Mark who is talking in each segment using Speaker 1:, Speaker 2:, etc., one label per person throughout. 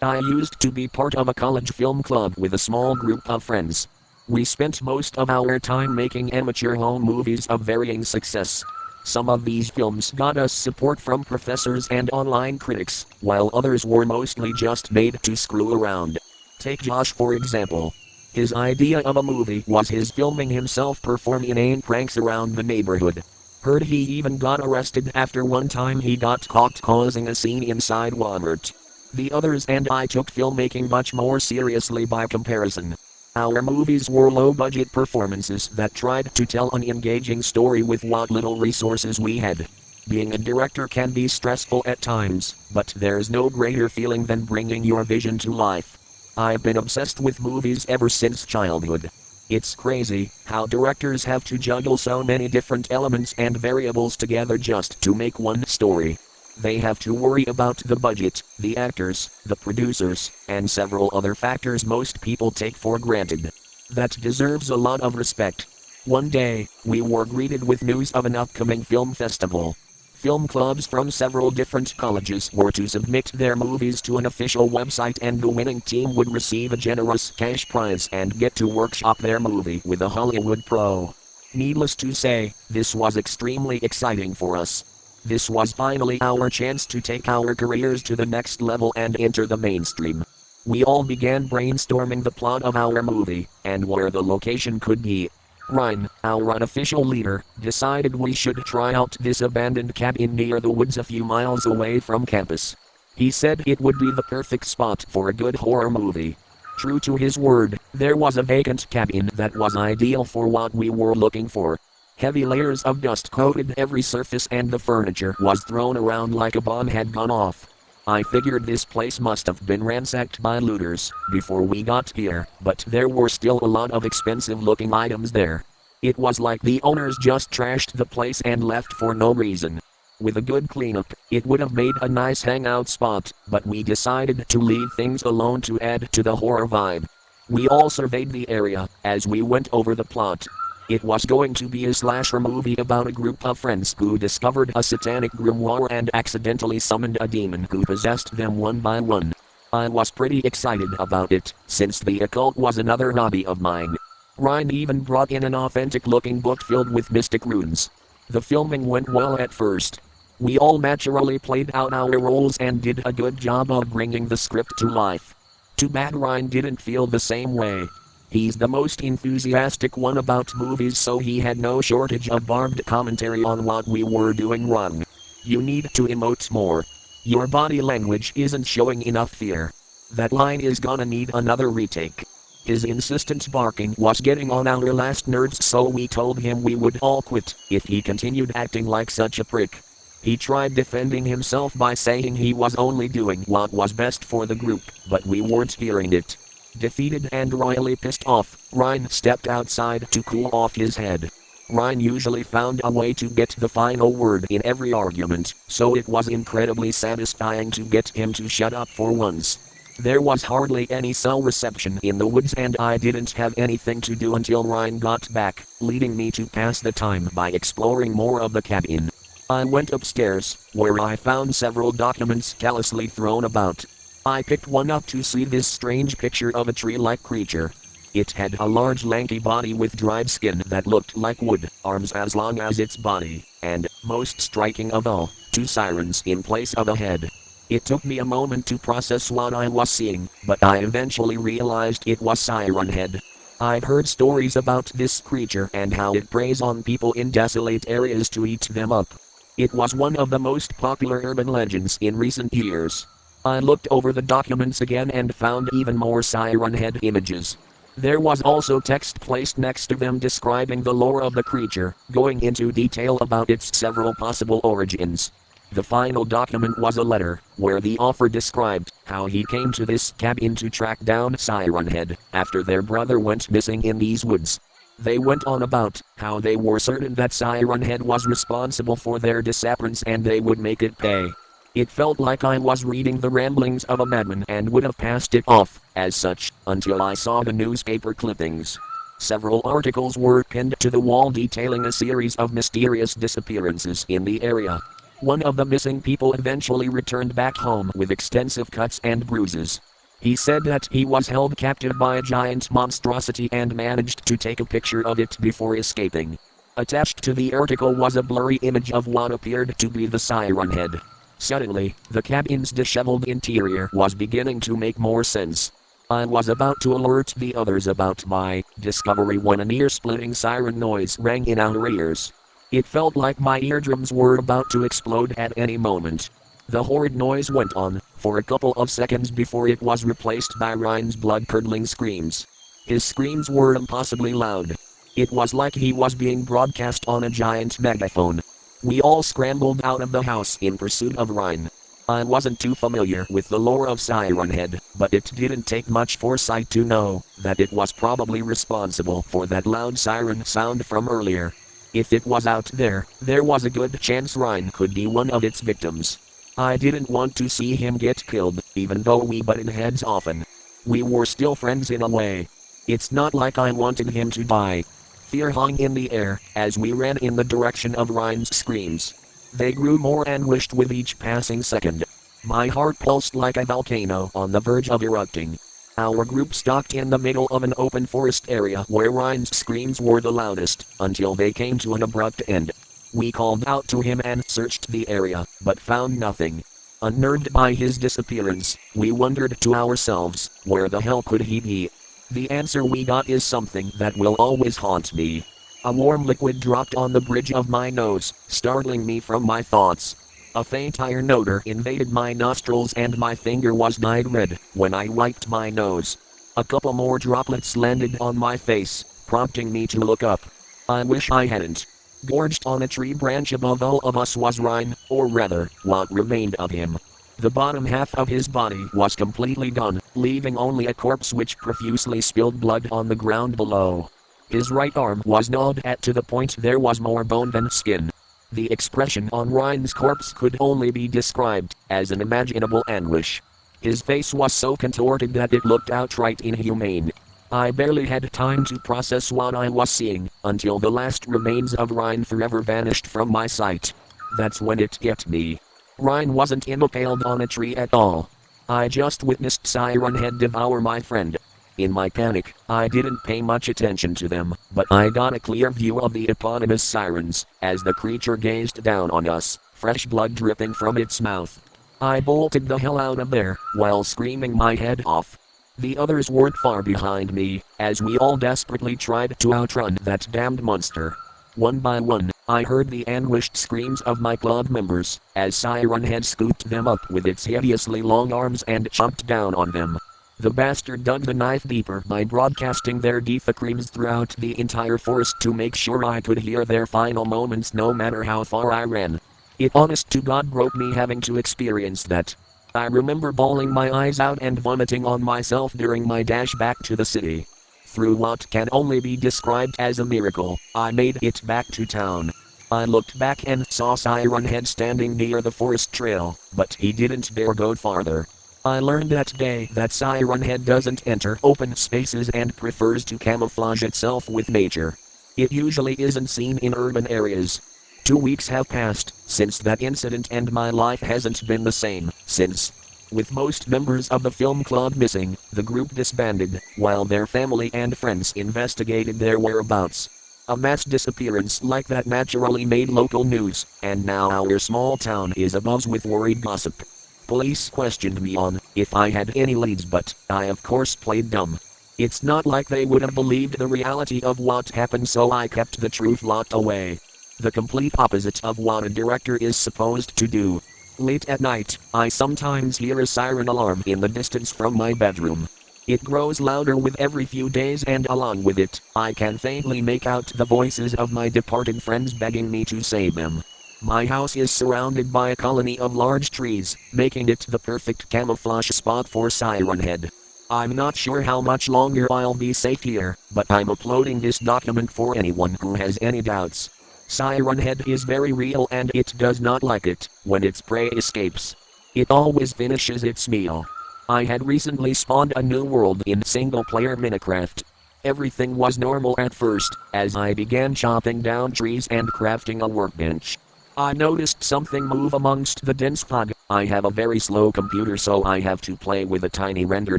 Speaker 1: I used to be part of a college film club with a small group of friends. We spent most of our time making amateur home movies of varying success. Some of these films got us support from professors and online critics, while others were mostly just made to screw around. Take Josh for example. His idea of a movie was his filming himself perform inane pranks around the neighborhood. Heard he even got arrested after one time he got caught causing a scene inside Walmart. The others and I took filmmaking much more seriously by comparison. Our movies were low-budget performances that tried to tell an engaging story with what little resources we had. Being a director can be stressful at times, but there's no greater feeling than bringing your vision to life. I've been obsessed with movies ever since childhood. It's crazy how directors have to juggle so many different elements and variables together just to make one story. They have to worry about the budget, the actors, the producers, and several other factors most people take for granted. That deserves a lot of respect. One day, we were greeted with news of an upcoming film festival. Film clubs from several different colleges were to submit their movies to an official website and the winning team would receive a generous cash prize and get to workshop their movie with a Hollywood pro. Needless to say, this was extremely exciting for us. This was finally our chance to take our careers to the next level and enter the mainstream. We all began brainstorming the plot of our movie and where the location could be. Ryan, our unofficial leader, decided we should try out this abandoned cabin near the woods a few miles away from campus. He said it would be the perfect spot for a good horror movie. True to his word, there was a vacant cabin that was ideal for what we were looking for. Heavy layers of dust coated every surface and the furniture was thrown around like a bomb had gone off. I figured this place must have been ransacked by looters before we got here, but there were still a lot of expensive looking items there. It was like the owners just trashed the place and left for no reason. With a good cleanup, it would have made a nice hangout spot, but we decided to leave things alone to add to the horror vibe. We all surveyed the area as we went over the plot. It was going to be a slasher movie about a group of friends who discovered a satanic grimoire and accidentally summoned a demon who possessed them one by one. I was pretty excited about it, since the occult was another hobby of mine. Ryan even brought in an authentic-looking book filled with mystic runes. The filming went well at first. We all naturally played out our roles and did a good job of bringing the script to life. Too bad Ryan didn't feel the same way. He's the most enthusiastic one about movies, so he had no shortage of barbed commentary on what we were doing wrong. You need to emote more. Your body language isn't showing enough fear. That line is gonna need another retake. His insistent barking was getting on our last nerves, so we told him we would all quit if he continued acting like such a prick. He tried defending himself by saying he was only doing what was best for the group, but we weren't hearing it. Defeated and royally pissed off, Ryan stepped outside to cool off his head. Ryan usually found a way to get the final word in every argument, so it was incredibly satisfying to get him to shut up for once. There was hardly any cell reception in the woods and I didn't have anything to do until Ryan got back, leading me to pass the time by exploring more of the cabin. I went upstairs, where I found several documents callously thrown about. I picked one up to see this strange picture of a tree-like creature. It had a large lanky body with dried skin that looked like wood, arms as long as its body, and, most striking of all, 2 sirens in place of a head. It took me a moment to process what I was seeing, but I eventually realized it was Siren Head. I'd heard stories about this creature and how it preys on people in desolate areas to eat them up. It was one of the most popular urban legends in recent years. I looked over the documents again and found even more Siren Head images. There was also text placed next to them describing the lore of the creature, going into detail about its several possible origins. The final document was a letter, where the author described how he came to this cabin to track down Siren Head after their brother went missing in these woods. They went on about how they were certain that Siren Head was responsible for their disappearance and they would make it pay. It felt like I was reading the ramblings of a madman and would have passed it off as such until I saw the newspaper clippings. Several articles were pinned to the wall detailing a series of mysterious disappearances in the area. One of the missing people eventually returned back home with extensive cuts and bruises. He said that he was held captive by a giant monstrosity and managed to take a picture of it before escaping. Attached to the article was a blurry image of what appeared to be the siren head. Suddenly, the cabin's disheveled interior was beginning to make more sense. I was about to alert the others about my discovery when an ear-splitting siren noise rang in our ears. It felt like my eardrums were about to explode at any moment. The horrid noise went on for a couple of seconds before it was replaced by Ryan's blood-curdling screams. His screams were impossibly loud. It was like he was being broadcast on a giant megaphone. We all scrambled out of the house in pursuit of Ryan. I wasn't too familiar with the lore of Siren Head, but it didn't take much foresight to know that it was probably responsible for that loud siren sound from earlier. If it was out there, there was a good chance Ryan could be one of its victims. I didn't want to see him get killed, even though we butted heads often. We were still friends in a way. It's not like I wanted him to die. Fear hung in the air as we ran in the direction of Ryan's screams. They grew more anguished with each passing second. My heart pulsed like a volcano on the verge of erupting. Our group stopped in the middle of an open forest area where Ryan's screams were the loudest, until they came to an abrupt end. We called out to him and searched the area, but found nothing. Unnerved by his disappearance, we wondered to ourselves, where the hell could he be? The answer we got is something that will always haunt me. A warm liquid dropped on the bridge of my nose, startling me from my thoughts. A faint iron odor invaded my nostrils and my finger was dyed red when I wiped my nose. A couple more droplets landed on my face, prompting me to look up. I wish I hadn't. Gorged on a tree branch above all of us was Ryan, or rather, what remained of him. The bottom half of his body was completely gone, leaving only a corpse which profusely spilled blood on the ground below. His right arm was gnawed at to the point there was more bone than skin. The expression on Ryan's corpse could only be described as an imaginable anguish. His face was so contorted that it looked outright inhumane. I barely had time to process what I was seeing, until the last remains of Ryan forever vanished from my sight. That's when it hit me. Ryan wasn't impaled on a tree at all. I just witnessed Siren Head devour my friend. In my panic, I didn't pay much attention to them, but I got a clear view of the eponymous sirens, as the creature gazed down on us, fresh blood dripping from its mouth. I bolted the hell out of there, while screaming my head off. The others weren't far behind me, as we all desperately tried to outrun that damned monster. One by one, I heard the anguished screams of my club members, as Siren Head scooped them up with its hideously long arms and chomped down on them. The bastard dug the knife deeper by broadcasting their death screams throughout the entire forest to make sure I could hear their final moments no matter how far I ran. It honest to God broke me having to experience that. I remember bawling my eyes out and vomiting on myself during my dash back to the city. Through what can only be described as a miracle, I made it back to town. I looked back and saw Siren Head standing near the forest trail, but he didn't dare go farther. I learned that day that Siren Head doesn't enter open spaces and prefers to camouflage itself with nature. It usually isn't seen in urban areas. 2 weeks have passed since that incident and my life hasn't been the same since. With most members of the film club missing, the group disbanded, while their family and friends investigated their whereabouts. A mass disappearance like that naturally made local news, and now our small town is abuzz with worried gossip. Police questioned me on if I had any leads, but I of course played dumb. It's not like they would have believed the reality of what happened, so I kept the truth locked away. The complete opposite of what a director is supposed to do. Late at night, I sometimes hear a siren alarm in the distance from my bedroom. It grows louder with every few days, and along with it, I can faintly make out the voices of my departed friends begging me to save them. My house is surrounded by a colony of large trees, making it the perfect camouflage spot for Siren Head. I'm not sure how much longer I'll be safe here, but I'm uploading this document for anyone who has any doubts. Siren Head is very real, and it does not like it when its prey escapes. It always finishes its meal. I had recently spawned a new world in single-player Minecraft. Everything was normal at first, as I began chopping down trees and crafting a workbench. I noticed something move amongst the dense fog. I have a very slow computer, so I have to play with a tiny render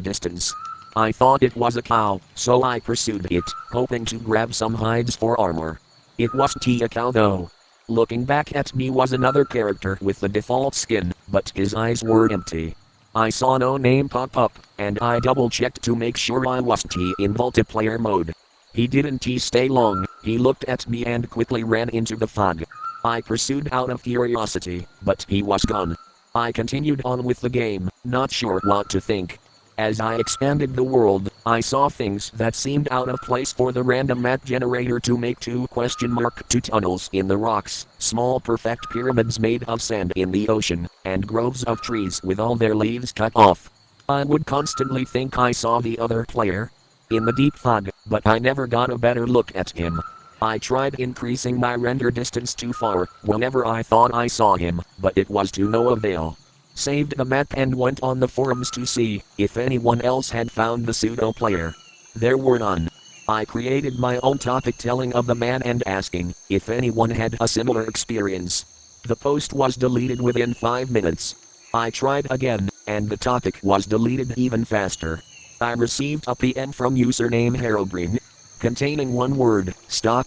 Speaker 1: distance. I thought it was a cow, so I pursued it, hoping to grab some hides for armor. It wasn't a cow though. Looking back at me was another character with the default skin, but his eyes were empty. I saw no name pop up, and I double-checked to make sure I wasn't in multiplayer mode. He didn't stay long. He looked at me and quickly ran into the fog. I pursued out of curiosity, but he was gone. I continued on with the game, not sure what to think. As I expanded the world, I saw things that seemed out of place for the random map generator to make two tunnels in the rocks, small perfect pyramids made of sand in the ocean, and groves of trees with all their leaves cut off. I would constantly think I saw the other player in the deep fog, but I never got a better look at him. I tried increasing my render distance too far whenever I thought I saw him, but it was to no avail. Saved the map and went on the forums to see if anyone else had found the pseudo player. There were none. I created my own topic telling of the man and asking if anyone had a similar experience. The post was deleted within 5 minutes. I tried again, and the topic was deleted even faster. I received a PM from username Herobrine, containing one word, stop.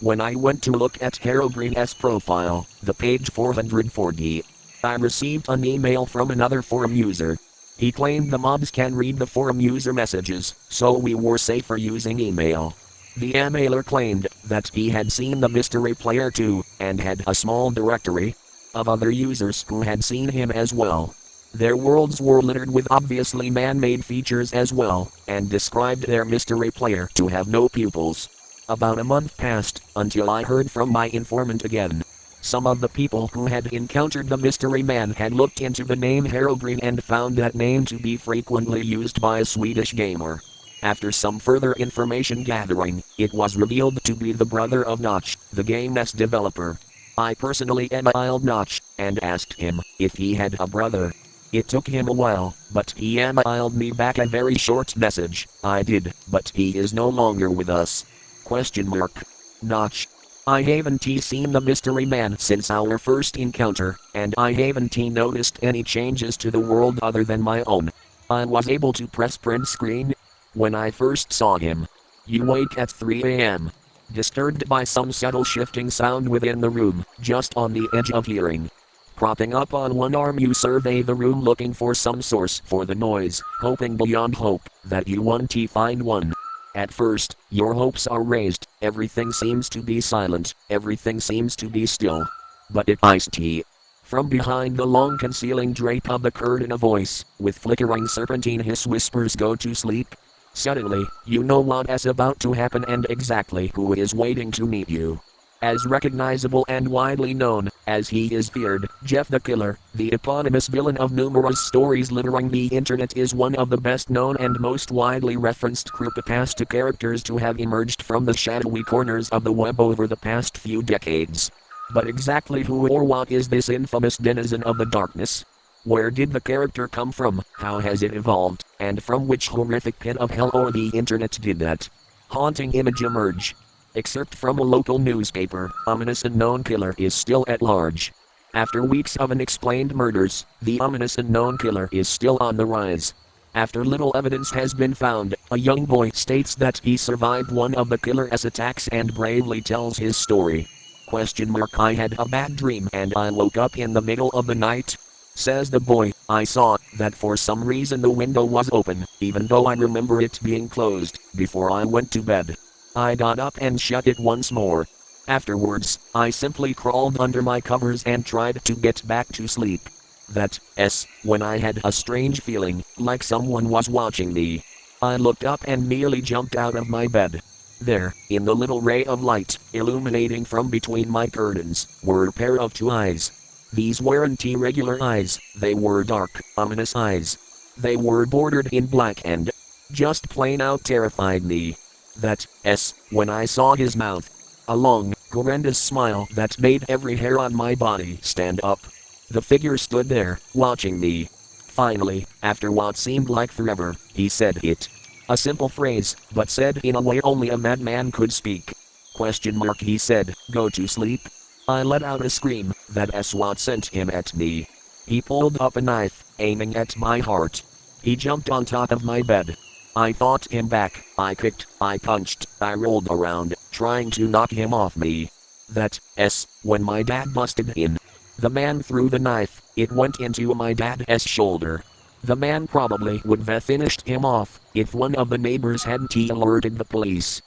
Speaker 1: When I went to look at Herobrine's profile, the page 440, I received an email from another forum user. He claimed the mobs can read the forum user messages, so we were safer using email. The emailer claimed that he had seen the mystery player too, and had a small directory of other users who had seen him as well. Their worlds were littered with obviously man-made features as well, and described their mystery player to have no pupils. About a month passed, until I heard from my informant again. Some of the people who had encountered the mystery man had looked into the name Herobrine and found that name to be frequently used by a Swedish gamer. After some further information gathering, it was revealed to be the brother of Notch, the game's developer. I personally emailed Notch, and asked him if he had a brother. It took him a while, but he emailed me back a very short message. I did, but he is no longer with us. ? Notch. I haven't seen the mystery man since our first encounter, and I haven't noticed any changes to the world other than my own. I was able to press print screen when I first saw him. You wake at 3 a.m. Disturbed by some subtle shifting sound within the room, just on the edge of hearing. Propping up on one arm, you survey the room looking for some source for the noise, hoping beyond hope that you won't find one. At first, your hopes are raised, everything seems to be silent, everything seems to be still. But it iced. From behind the long concealing drape of the curtain a voice, with flickering serpentine hiss whispers, go to sleep. Suddenly, you know what is about to happen and exactly who is waiting to meet you. As recognizable and widely known as he is feared, Jeff the Killer, the eponymous villain of numerous stories littering the internet, is one of the best known and most widely referenced creepypasta characters to have emerged from the shadowy corners of the web over the past few decades. But exactly who or what is this infamous denizen of the darkness? Where did the character come from, how has it evolved, and from which horrific pit of hell or the internet did that haunting image emerge? Excerpt from a local newspaper, ominous unknown killer is still at large. After weeks of unexplained murders, the ominous unknown killer is still on the rise. After little evidence has been found, a young boy states that he survived one of the killer's attacks and bravely tells his story. ? I had a bad dream and I woke up in the middle of the night. Says the boy, I saw that for some reason the window was open, even though I remember it being closed, before I went to bed. I got up and shut it once more. Afterwards, I simply crawled under my covers and tried to get back to sleep. That's when I had a strange feeling, like someone was watching me. I looked up and nearly jumped out of my bed. There, in the little ray of light, illuminating from between my curtains, were a pair of two eyes. These weren't regular eyes, they were dark, ominous eyes. They were bordered in black and just plain out terrified me. That's when I saw his mouth. A long, horrendous smile that made every hair on my body stand up. The figure stood there, watching me. Finally, after what seemed like forever, he said it. A simple phrase, but said in a way only a madman could speak. ? He said, go to sleep. I let out a scream, that SWAT sent him at me. He pulled up a knife, aiming at my heart. He jumped on top of my bed. I fought him back, I kicked, I punched, I rolled around, trying to knock him off me. When my dad busted in. The man threw the knife, it went into my dad's shoulder. The man probably would have finished him off, if one of the neighbors hadn't alerted the police.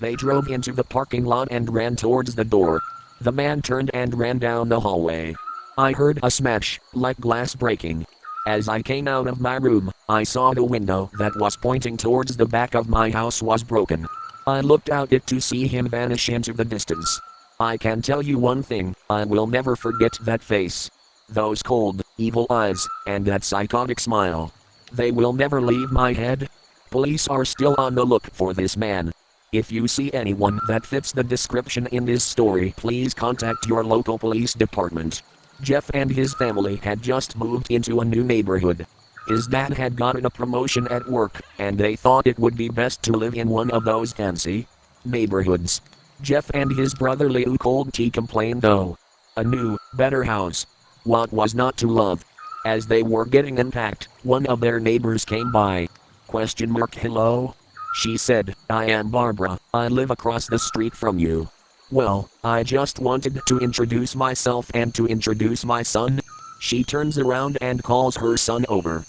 Speaker 1: They drove into the parking lot and ran towards the door. The man turned and ran down the hallway. I heard a smash, like glass breaking. As I came out of my room, I saw the window that was pointing towards the back of my house was broken. I looked out it to see him vanish into the distance. I can tell you one thing, I will never forget that face. Those cold, evil eyes, and that psychotic smile. They will never leave my head. Police are still on the look for this man. If you see anyone that fits the description in this story, please contact your local police department. Jeff and his family had just moved into a new neighborhood. His dad had gotten a promotion at work, and they thought it would be best to live in one of those fancy neighborhoods. Jeff and his brother Liu cold tea complained though. A new, better house. What was not to love? As they were getting unpacked, one of their neighbors came by. Hello? She said, I am Barbara, I live across the street from you. Well, I just wanted to introduce myself and to introduce my son. She turns around and calls her son over.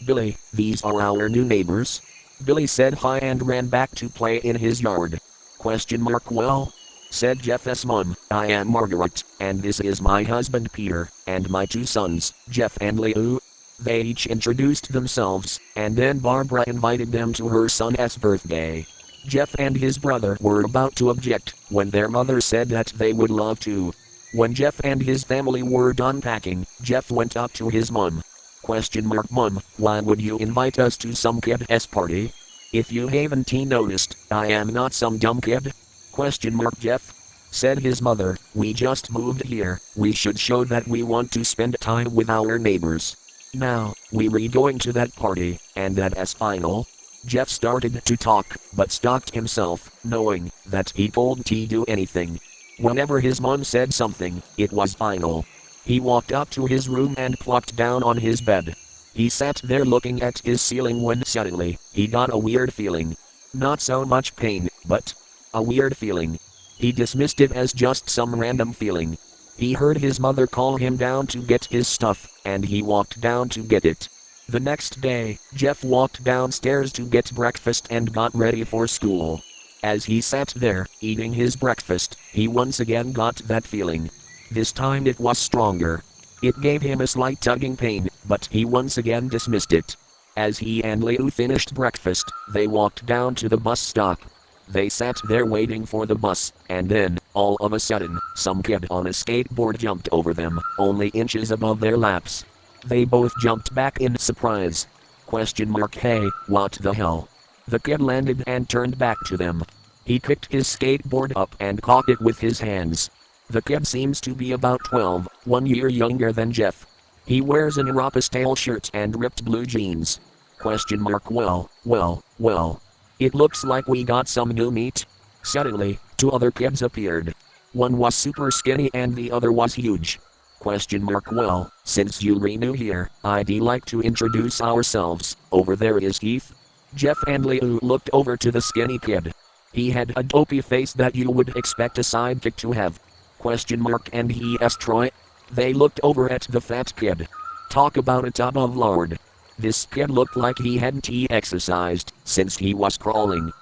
Speaker 1: Billy, these are our new neighbors. Billy said hi and ran back to play in his yard. Well, said Jeff's mom, I am Margaret, and this is my husband Peter, and my two sons, Jeff and Liu. They each introduced themselves, and then Barbara invited them to her son's birthday. Jeff and his brother were about to object, when their mother said that they would love to. When Jeff and his family were done packing, Jeff went up to his mom. Mom, why would you invite us to some kid's party? If you haven't noticed, I am not some dumb kid. Jeff, said his mother, we just moved here, we should show that we want to spend time with our neighbors. Now, we're going to that party, and that's final. Jeff started to talk, but stopped himself, knowing that he couldn't do anything. Whenever his mom said something, it was final. He walked up to his room and plopped down on his bed. He sat there looking at his ceiling when suddenly, he got a weird feeling. Not so much pain, but a weird feeling. He dismissed it as just some random feeling. He heard his mother call him down to get his stuff, and he walked down to get it. The next day, Jeff walked downstairs to get breakfast and got ready for school. As he sat there, eating his breakfast, he once again got that feeling. This time it was stronger. It gave him a slight tugging pain, but he once again dismissed it. As he and Liu finished breakfast, they walked down to the bus stop. They sat there waiting for the bus, and then, all of a sudden, some kid on a skateboard jumped over them, only inches above their laps. They both jumped back in surprise. Hey, what the hell? The kid landed and turned back to them. He picked his skateboard up and caught it with his hands. The kid seems to be about 12, 1 year younger than Jeff. He wears an Aeropostale shirt and ripped blue jeans. Well. It looks like we got some new meat. Suddenly, two other kids appeared. One was super skinny and the other was huge. Well, since you're new here, I'd like to introduce ourselves. Over there is Keith. Jeff and Liu looked over to the skinny kid. He had a dopey face that you would expect a sidekick to have. And he asked Troy. They looked over at the fat kid. Talk about a tub of lard. This kid looked like he hadn't exercised since he was crawling.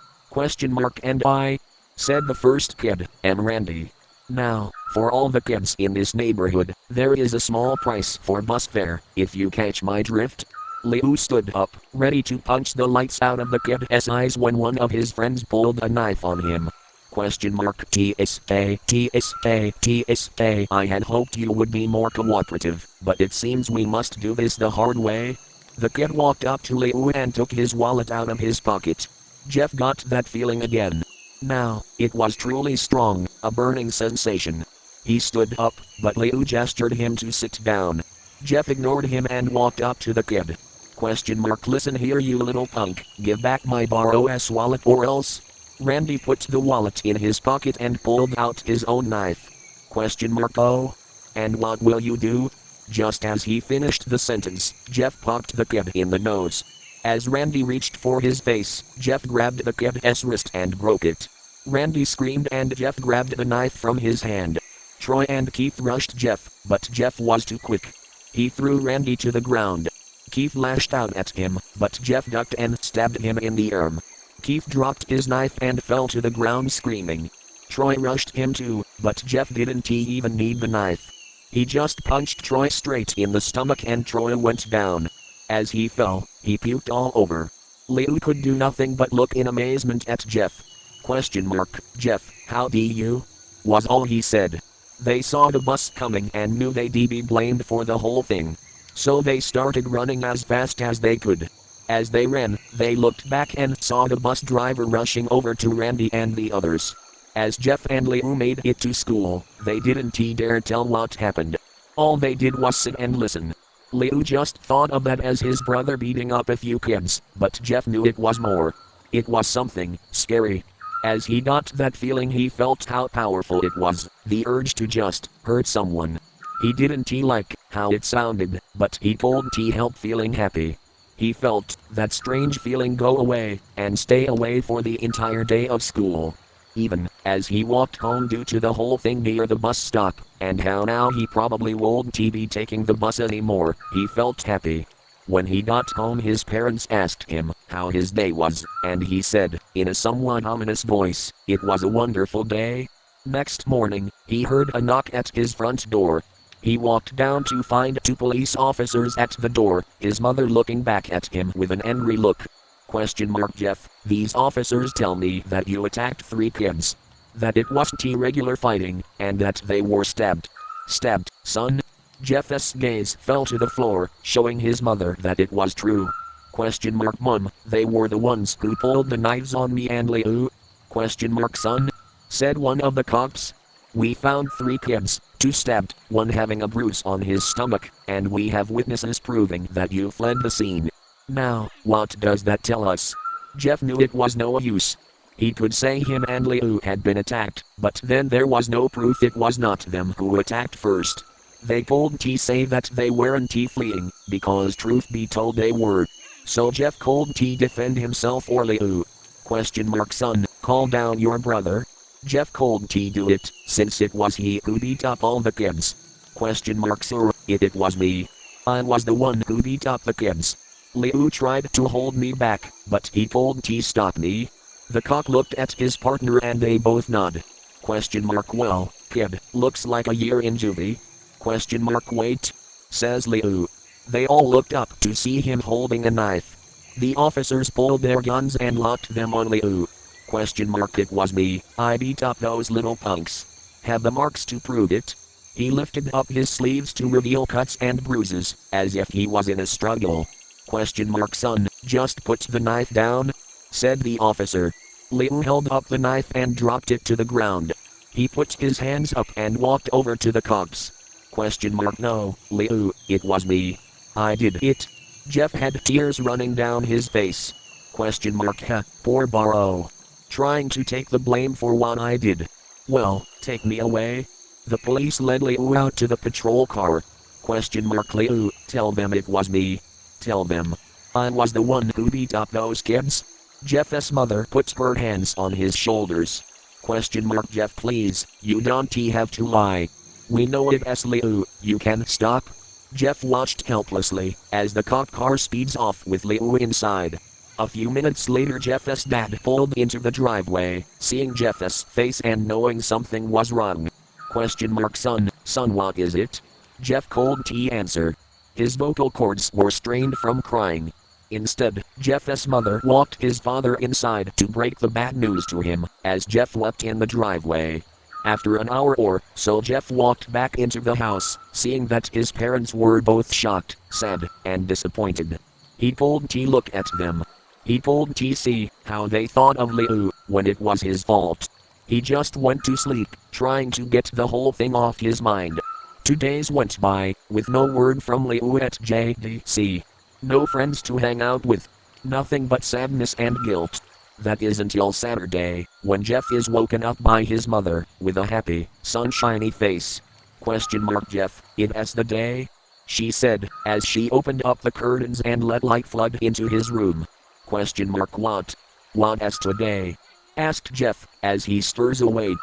Speaker 1: And I, said the first kid, am Randy. Now, for all the kids in this neighborhood, there is a small price for bus fare, if you catch my drift. Liu stood up, ready to punch the lights out of the kid's eyes when one of his friends pulled a knife on him. TSA. I had hoped you would be more cooperative, but it seems we must do this the hard way. The kid walked up to Liu and took his wallet out of his pocket. Jeff got that feeling again. Now, it was truly strong, a burning sensation. He stood up, but Liu gestured him to sit down. Jeff ignored him and walked up to the kid. Listen here you little punk, give back my borrowed wallet or else. Randy put the wallet in his pocket and pulled out his own knife. Oh? And what will you do? Just as he finished the sentence, Jeff popped the kid in the nose. As Randy reached for his face, Jeff grabbed the kid's wrist and broke it. Randy screamed and Jeff grabbed the knife from his hand. Troy and Keith rushed Jeff, but Jeff was too quick. He threw Randy to the ground. Keith lashed out at him, but Jeff ducked and stabbed him in the arm. Keith dropped his knife and fell to the ground screaming. Troy rushed him too, but Jeff didn't even need the knife. He just punched Troy straight in the stomach and Troy went down. As he fell, he puked all over. Liu could do nothing but look in amazement at Jeff. Jeff, how do you? Was all he said. They saw the bus coming and knew they'd be blamed for the whole thing. So they started running as fast as they could. As they ran, they looked back and saw the bus driver rushing over to Randy and the others. As Jeff and Liu made it to school, they didn't dare tell what happened. All they did was sit and listen. Liu just thought of that as his brother beating up a few kids, but Jeff knew it was more. It was something scary. As he got that feeling, he felt how powerful it was, the urge to just hurt someone. He didn't like how it sounded, but he couldn't help feeling happy. He felt that strange feeling go away, and stay away for the entire day of school. Even as he walked home due to the whole thing near the bus stop, and how now he probably won't be taking the bus anymore, he felt happy. When he got home, his parents asked him how his day was, and he said, in a somewhat ominous voice, it was a wonderful day. Next morning, he heard a knock at his front door. He walked down to find 2 police officers at the door, his mother looking back at him with an angry look. Jeff, these officers tell me that you attacked 3 kids. That it wasn't regular fighting, and that they were stabbed. Stabbed, son? Jeff's gaze fell to the floor, showing his mother that it was true. Mom, they were the ones who pulled the knives on me and Liu? Son? Said one of the cops. We found 3 kids, 2 stabbed, 1 having a bruise on his stomach, and we have witnesses proving that you fled the scene. Now, what does that tell us? Jeff knew it was no use. He could say him and Liu had been attacked, but then there was no proof it was not them who attacked first. They couldn't say that they weren't fleeing, because truth be told they were. So Jeff couldn't defend himself or Liu. Son, call down your brother. Jeff couldn't do it, since it was he who beat up all the kids. Sir, it was me. I was the one who beat up the kids. Liu tried to hold me back, but he couldn't stop me. The cop looked at his partner and they both nod. Well, kid, looks like a year in juvie. Wait, says Liu. They all looked up to see him holding a knife. The officers pulled their guns and locked them on Liu. It was me, I beat up those little punks. Have the marks to prove it? He lifted up his sleeves to reveal cuts and bruises, as if he was in a struggle. Son, just put the knife down, said the officer. Liu held up the knife and dropped it to the ground. He put his hands up and walked over to the cops. No, Liu, it was me. I did it. Jeff had tears running down his face. Poor Barrow. Trying to take the blame for what I did. Well, take me away. The police led Liu out to the patrol car. Liu, tell them it was me. Tell them. I was the one who beat up those kids. Jeff's mother put her hands on his shoulders. Jeff, please, you don't have to lie. We know it as Liu, you can stop. Jeff watched helplessly as the cop car speeds off with Liu inside. A few minutes later, Jeff's dad pulled into the driveway, seeing Jeff's face and knowing something was wrong. Son, what is it? Jeff couldn't answer. His vocal cords were strained from crying. Instead, Jeff's mother walked his father inside to break the bad news to him, as Jeff wept in the driveway. After an hour or so, Jeff walked back into the house, seeing that his parents were both shocked, sad, and disappointed. He couldn't look at them. He couldn't see how they thought of Liu when it was his fault. He just went to sleep, trying to get the whole thing off his mind. 2 days went by, with no word from Liu at JDC. No friends to hang out with. Nothing but sadness and guilt. That is until Saturday, when Jeff is woken up by his mother, with a happy, sunshiny face. Jeff, it's the day? She said, as she opened up the curtains and let light flood into his room. What? What as today? Asked Jeff, as he stirs awake.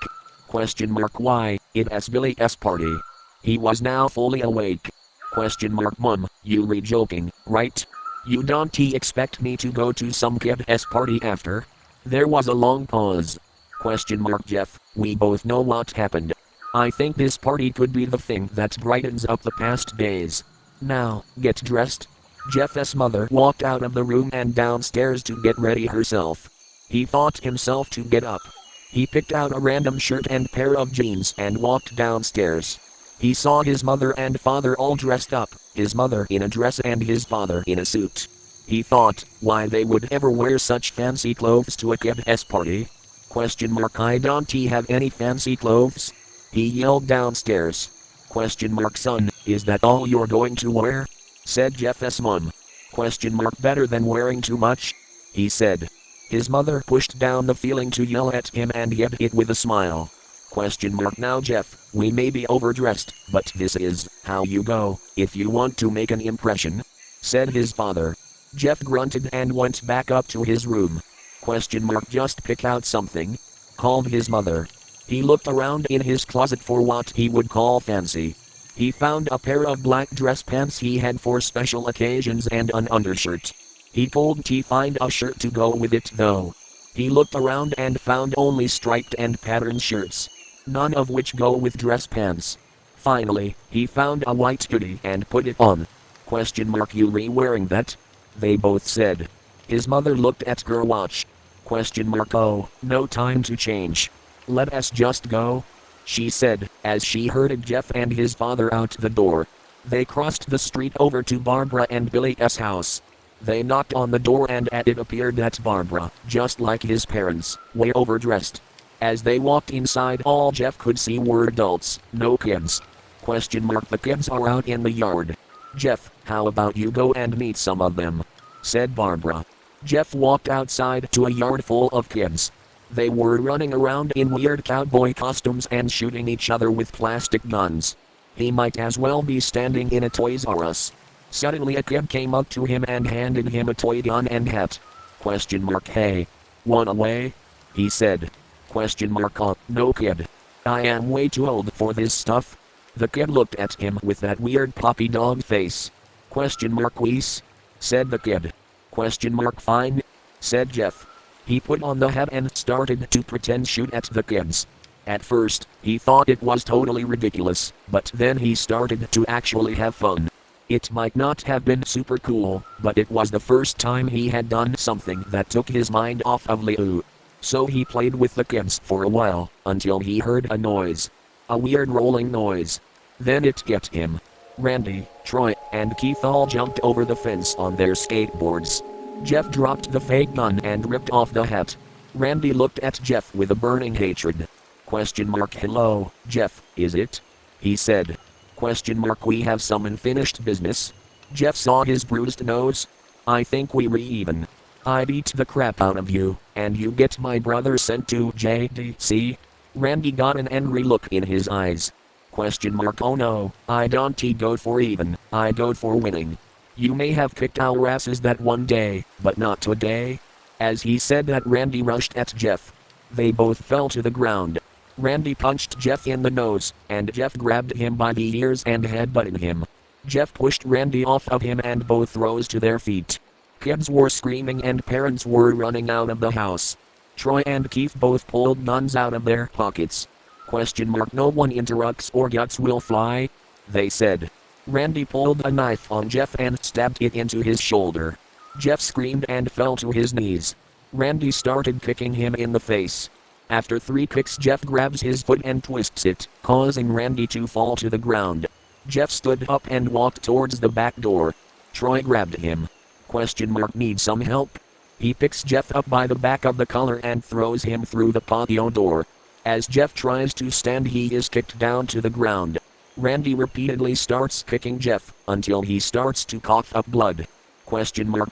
Speaker 1: Why, it's Billy's party. He was now fully awake. Mum, you re joking, right? You don't expect me to go to some kid's party after? There was a long pause. Jeff, we both know what happened. I think this party could be the thing that brightens up the past days. Now, get dressed. Jeff's mother walked out of the room and downstairs to get ready herself. He thought himself to get up. He picked out a random shirt and pair of jeans and walked downstairs. He saw his mother and father all dressed up, his mother in a dress and his father in a suit. He thought, why they would ever wear such fancy clothes to a kid's party? I don't have any fancy clothes? He yelled downstairs. Son, is that all you're going to wear? Said Jeff's mum. Better than wearing too much? He said. His mother pushed down the feeling to yell at him and hid it with a smile. Now Jeff, we may be overdressed, but this is how you go, if you want to make an impression, said his father. Jeff grunted and went back up to his room. Just pick out something? Called his mother. He looked around in his closet for what he would call fancy. He found a pair of black dress pants he had for special occasions and an undershirt. He told T find a shirt to go with it though. He looked around and found only striped and patterned shirts, none of which go with dress pants. Finally, he found a white hoodie and put it on. You re-wearing that? They both said. His mother looked at her watch. Oh, no time to change. Let us just go, she said, as she herded Jeff and his father out the door. They crossed the street over to Barbara and Billy's house. They knocked on the door and it appeared that Barbara, just like his parents, were overdressed. As they walked inside, all Jeff could see were adults, no kids. The kids are out in the yard. Jeff, how about you go and meet some of them? Said Barbara. Jeff walked outside to a yard full of kids. They were running around in weird cowboy costumes and shooting each other with plastic guns. He might as well be standing in a Toys R Us. Suddenly a kid came up to him and handed him a toy gun and hat. Hey. Want away? He said. No kid. I am way too old for this stuff. The kid looked at him with that weird puppy dog face. Wees? Said the kid. Fine? Said Jeff. He put on the hat and started to pretend shoot at the kids. At first, he thought it was totally ridiculous, but then he started to actually have fun. It might not have been super cool, but it was the first time he had done something that took his mind off of Liu. So he played with the kids for a while, until he heard a noise. A weird rolling noise. Then it hit him. Randy, Troy, and Keith all jumped over the fence on their skateboards. Jeff dropped the fake gun and ripped off the hat. Randy looked at Jeff with a burning hatred. Hello, Jeff, is it? He said. We have some unfinished business? Jeff saw his bruised nose. I think we re-even. I beat the crap out of you, and you get my brother sent to JDC? Randy got an angry look in his eyes. Oh no, I don't go for even, I go for winning. You may have kicked our asses that one day, but not today. As he said that, Randy rushed at Jeff. They both fell to the ground. Randy punched Jeff in the nose, and Jeff grabbed him by the ears and headbutted him. Jeff pushed Randy off of him and both rose to their feet. Kids were screaming and parents were running out of the house. Troy and Keith both pulled guns out of their pockets. No one interrupts or guts will fly, they said. Randy pulled a knife on Jeff and stabbed it into his shoulder. Jeff screamed and fell to his knees. Randy started kicking him in the face. After 3 kicks, Jeff grabs his foot and twists it, causing Randy to fall to the ground. Jeff stood up and walked towards the back door. Troy grabbed him. Need some help? He picks Jeff up by the back of the collar and throws him through the patio door. As Jeff tries to stand, he is kicked down to the ground. Randy repeatedly starts kicking Jeff, until he starts to cough up blood.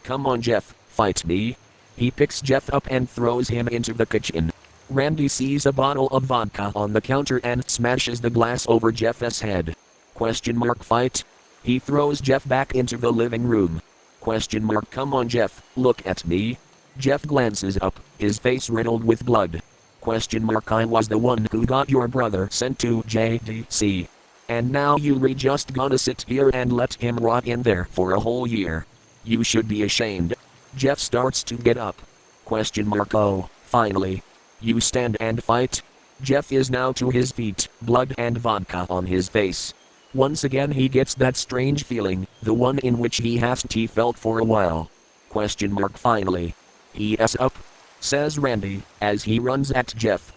Speaker 1: Come on Jeff, fight me. He picks Jeff up and throws him into the kitchen. Randy sees a bottle of vodka on the counter and smashes the glass over Jeff's head. Fight? He throws Jeff back into the living room. Come on Jeff, look at me. Jeff glances up, his face riddled with blood. I was the one who got your brother sent to JDC. And now you just gonna sit here and let him rot in there for a whole year. You should be ashamed. Jeff starts to get up. Oh, finally. You stand and fight? Jeff is now to his feet, blood and vodka on his face. Once again he gets that strange feeling, the one in which he hasn't felt for a while. Finally. He's up, says Randy, as he runs at Jeff.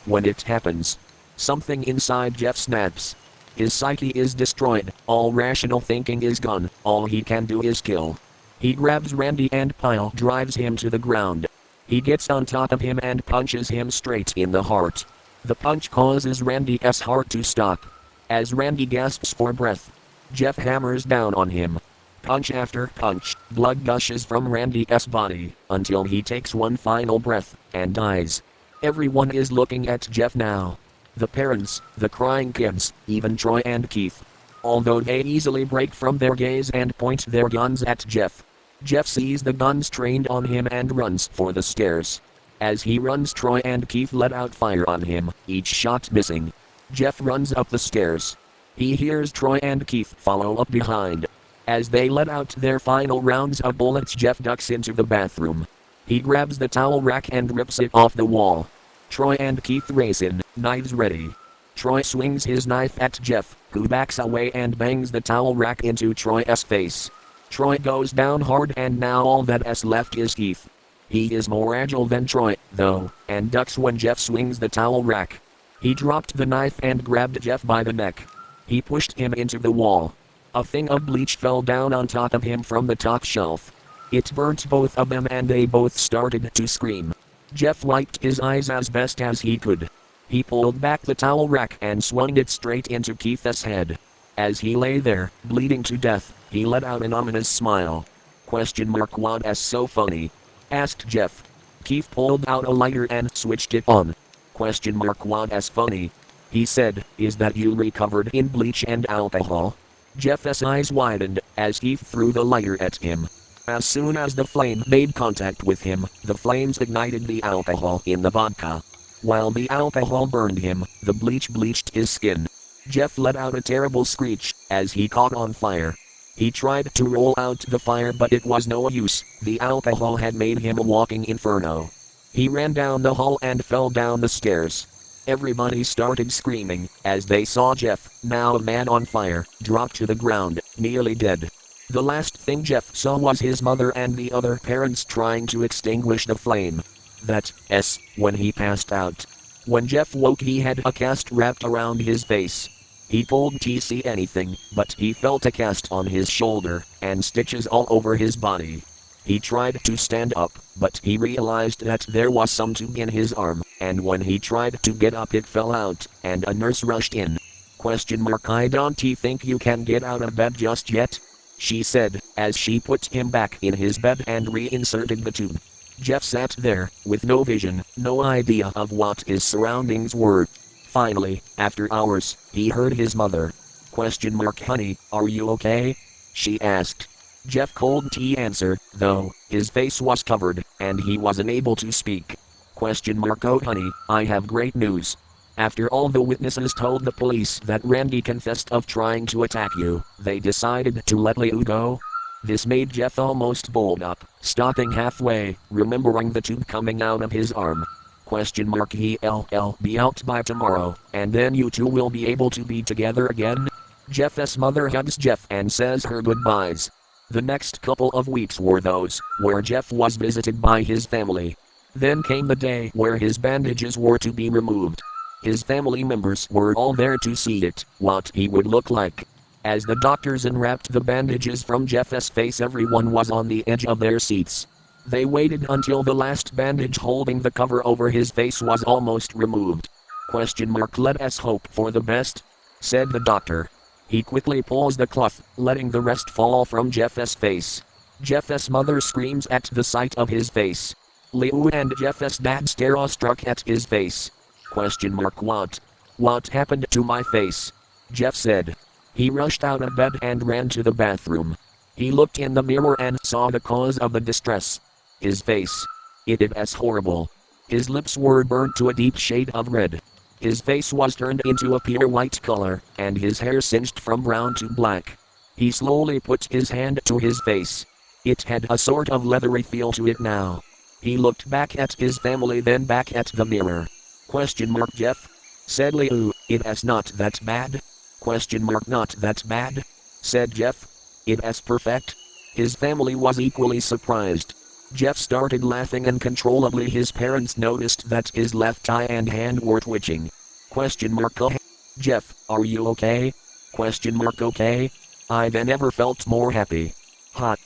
Speaker 1: When it happens. Something inside Jeff snaps. His psyche is destroyed, all rational thinking is gone, all he can do is kill. He grabs Randy and pile drives him to the ground. He gets on top of him and punches him straight in the heart. The punch causes Randy's heart to stop. As Randy gasps for breath, Jeff hammers down on him. Punch after punch, blood gushes from Randy's body, until he takes one final breath, and dies. Everyone is looking at Jeff now. The parents, the crying kids, even Troy and Keith. Although they easily break from their gaze and point their guns at Jeff. Jeff sees the guns trained on him and runs for the stairs. As he runs, Troy and Keith let out fire on him, each shot missing. Jeff runs up the stairs. He hears Troy and Keith follow up behind. As they let out their final rounds of bullets, Jeff ducks into the bathroom. He grabs the towel rack and rips it off the wall. Troy and Keith race in, knives ready. Troy swings his knife at Jeff, who backs away and bangs the towel rack into Troy's face. Troy goes down hard and now all that's left is Keith. He is more agile than Troy, though, and ducks when Jeff swings the towel rack. He dropped the knife and grabbed Jeff by the neck. He pushed him into the wall. A thing of bleach fell down on top of him from the top shelf. It burnt both of them and they both started to scream. Jeff wiped his eyes as best as he could. He pulled back the towel rack and swung it straight into Keith's head. As he lay there, bleeding to death, he let out an ominous smile. What's so funny? Asked Jeff. Keith pulled out a lighter and switched it on. What's funny? He said, is that you recovered in bleach and alcohol? Jeff's eyes widened as Keith threw the lighter at him. As soon as the flame made contact with him, the flames ignited the alcohol in the vodka. While the alcohol burned him, the bleach bleached his skin. Jeff let out a terrible screech as he caught on fire. He tried to roll out the fire but it was no use, the alcohol had made him a walking inferno. He ran down the hall and fell down the stairs. Everybody started screaming as they saw Jeff, now a man on fire, drop to the ground, nearly dead. The last thing Jeff saw was his mother and the other parents trying to extinguish the flame. When he passed out. When Jeff woke he had a cast wrapped around his face. He pulled TC anything, but he felt a cast on his shoulder, and stitches all over his body. He tried to stand up, but he realized that there was some tube in his arm, and when he tried to get up it fell out, and a nurse rushed in. I don't think you can get out of bed just yet? She said, as she put him back in his bed and reinserted the tube. Jeff sat there, with no vision, no idea of what his surroundings were. Finally, after hours, he heard his mother. Honey, are you okay? She asked. Jeff couldn't answer, though, his face was covered, and he was unable to speak. Oh honey, I have great news. After all the witnesses told the police that Randy confessed of trying to attack you, they decided to let you go. This made Jeff almost bolt up, stopping halfway, remembering the tube coming out of his arm. He'll be out by tomorrow, and then you two will be able to be together again? Jeff's mother hugs Jeff and says her goodbyes. The next couple of weeks were those where Jeff was visited by his family. Then came the day where his bandages were to be removed. His family members were all there to see what he would look like. As the doctors unwrapped the bandages from Jeff's face, everyone was on the edge of their seats. They waited until the last bandage holding the cover over his face was almost removed. Let us hope for the best, said the doctor. He quickly pulls the cloth, letting the rest fall from Jeff's face. Jeff's mother screams at the sight of his face. Liu and Jeff's dad stare awestruck at his face. What? What happened to my face? Jeff said. He rushed out of bed and ran to the bathroom. He looked in the mirror and saw the cause of the distress. His face. It was horrible. His lips were burned to a deep shade of red. His face was turned into a pure white color, and his hair singed from brown to black. He slowly put his hand to his face. It had a sort of leathery feel to it now. He looked back at his family, then back at the mirror. Jeff? Said Liu. It is not that bad? Not that bad? Said Jeff. It is perfect? His family was equally surprised. Jeff started laughing uncontrollably. His parents noticed that his left eye and hand were twitching. Oh. Jeff, are you okay? Okay? I then never felt more happy. Hot,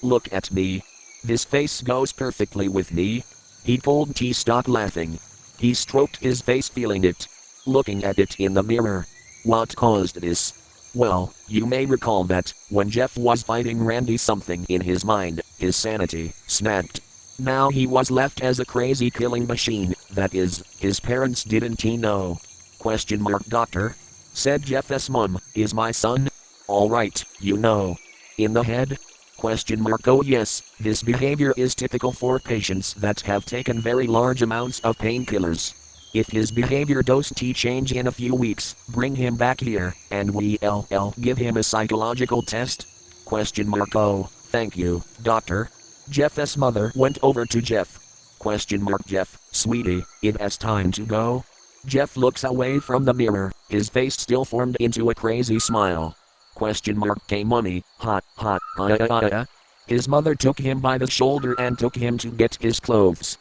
Speaker 1: look at me. This face goes perfectly with me. He told T stop laughing. He stroked his face, feeling it. Looking at it in the mirror. What caused this? Well, you may recall that, when Jeff was fighting Randy, something in his mind, his sanity, snapped. Now he was left as a crazy killing machine, that is, his parents didn't know. Doctor? Said Jeff's mom, is my son? Alright, in the head? Oh yes, this behavior is typical for patients that have taken very large amounts of painkillers. If his behavior doesn't change in a few weeks, bring him back here, and we'll give him a psychological test? Oh, thank you, doctor. Jeff's mother went over to Jeff. Jeff, sweetie, it is time to go. Jeff looks away from the mirror, his face still formed into a crazy smile. K money, hot, His mother took him by the shoulder and took him to get his clothes.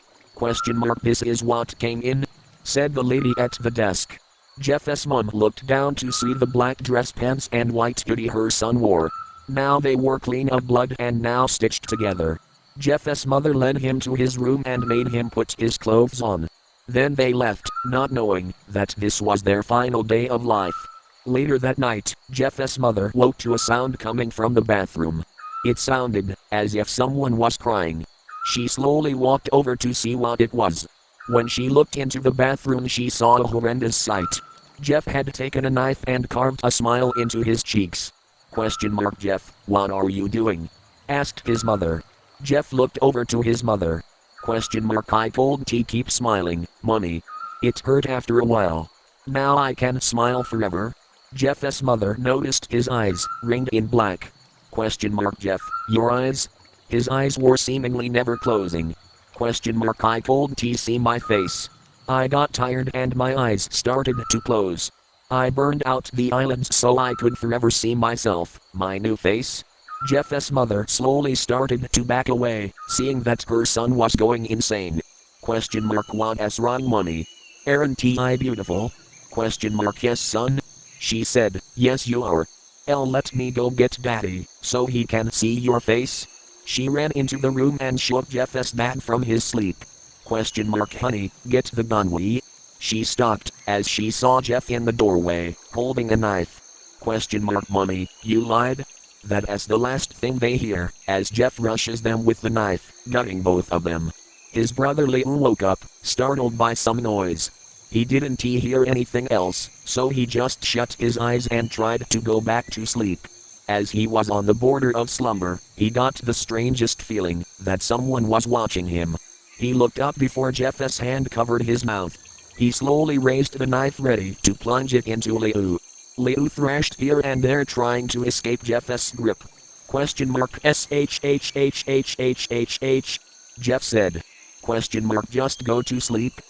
Speaker 1: This is what came in? Said the lady at the desk. Jeff's mom looked down to see the black dress pants and white hoodie her son wore. Now they were clean of blood and now stitched together. Jeff's mother led him to his room and made him put his clothes on. Then they left, not knowing that this was their final day of life. Later that night, Jeff's mother woke to a sound coming from the bathroom. It sounded as if someone was crying. She slowly walked over to see what it was. When she looked into the bathroom, she saw a horrendous sight. Jeff had taken a knife and carved a smile into his cheeks. Jeff, what are you doing? Asked his mother. Jeff looked over to his mother. I told T keep smiling, mommy. It hurt after a while. Now I can smile forever. Jeff's mother noticed his eyes, ringed in black. Jeff, your eyes? His eyes were seemingly never closing. I told T see my face. I got tired and my eyes started to close. I burned out the eyelids so I could forever see myself, my new face. Jeff's mother slowly started to back away, seeing that her son was going insane. What is wrong, mommy? Aren't I beautiful? Yes, son. She said, yes you are. Let me go get daddy, so he can see your face. She ran into the room and shook Jeff's dad from his sleep. Honey, get the gun She stopped, as she saw Jeff in the doorway, holding a knife. Mommy, you lied? That is the last thing they hear, as Jeff rushes them with the knife, gutting both of them. His brother Liu woke up, startled by some noise. He didn't hear anything else, so he just shut his eyes and tried to go back to sleep. As he was on the border of slumber, he got the strangest feeling that someone was watching him. He looked up before Jeff's hand covered his mouth. He slowly raised the knife, ready to plunge it into Liu. Liu thrashed here and there trying to escape Jeff's grip. SHHHHHHH. Jeff said. Just go to sleep.